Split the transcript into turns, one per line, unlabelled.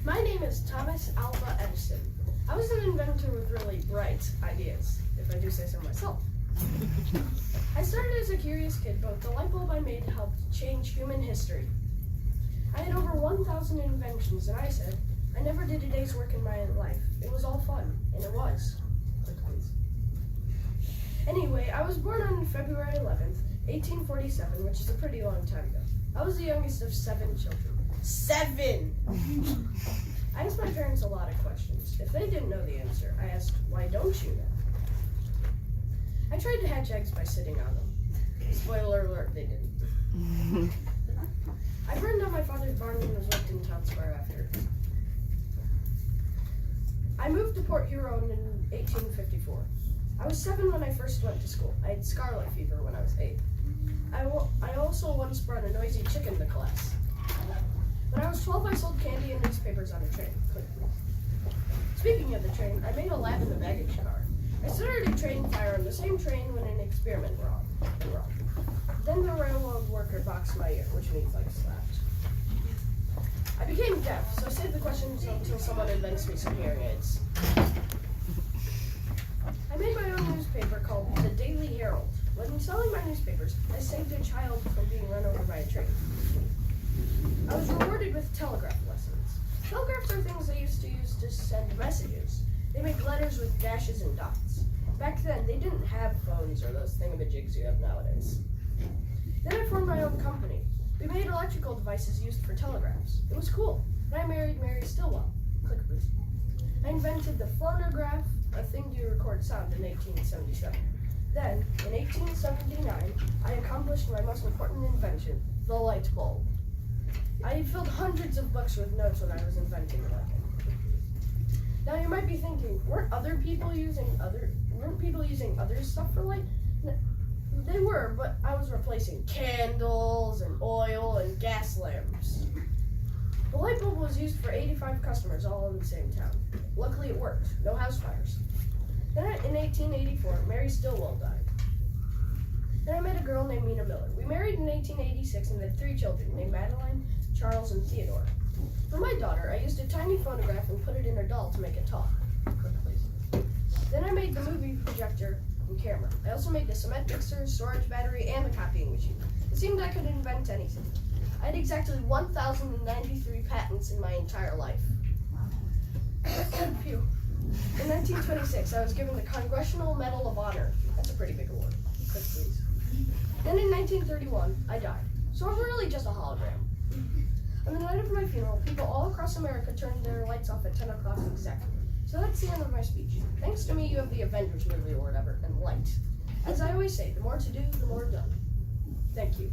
My name is Thomas Edison. I was an inventor with really bright ideas, if I do say so myself. I started as a curious kid, but the light bulb I made helped change human history. I had over 1,000 inventions, and I said, I never did a day's work in my life. It was all fun, and it was. Click, please. Anyway, I was born on February 11th, 1847, which is a pretty long time ago. I was the youngest of 7 children. 7! I asked my parents a lot of questions. If they didn't know the answer, I asked, why don't you know? I tried to hatch eggs by sitting on them. Spoiler alert, they didn't. I burned down my father's barn and was whipped in town square after. I moved to Port Huron in 1854. I was 7 when I first went to school. I had scarlet fever when I was 8. I also once brought a noisy chicken to class. When I was 12, I sold candy and newspapers on a train. Speaking of the train, I made a lab in the baggage car. I started a train fire on the same train when an experiment went wrong. Then the railroad worker boxed my ear, which means I slapped. I became deaf, so save the questions until someone invents me some hearing aids. I made my own newspaper called the Daily Herald. When selling my newspapers, I saved a child from being run over by a train. I was rewarded with telegraph lessons. Telegraphs are things they used to use to send messages. They make letters with dashes and dots. Back then, they didn't have phones or those thingamajigs you have nowadays. Then I formed my own company. We made electrical devices used for telegraphs. It was cool. And I married Mary Stillwell. Click, please. I invented the phonograph, a thing to record sound, in 1877. Then, in 1879, I accomplished my most important invention, the light bulb. I filled hundreds of books with notes when I was inventing it. Now you might be thinking, weren't people using other stuff for light? No, they were, but I was replacing candles and oil and gas lamps. The light bulb was used for 85 customers all in the same town. Luckily it worked, no house fires. Then in 1884, Mary Stillwell died. Then I met a girl named Mina Miller. We married in 1886 and had 3 children named Madeline, Charles, and Theodore. For my daughter, I used a tiny phonograph and put it in her doll to make it talk. Click, please. Then I made the movie projector and camera. I also made the cement mixer, storage battery, and the copying machine. It seemed I could invent anything. I had exactly 1,093 patents in my entire life. Phew. In 1926, I was given the Congressional Medal of Honor. That's a pretty big award. Click, please. Then in 1931, I died. So I'm really just a hologram. On the night of my funeral, people all across America turned their lights off at 10 o'clock exactly. So that's the end of my speech. Thanks to me, you have the Avengers movie or whatever, and light. As I always say, the more to do, the more done. Thank you.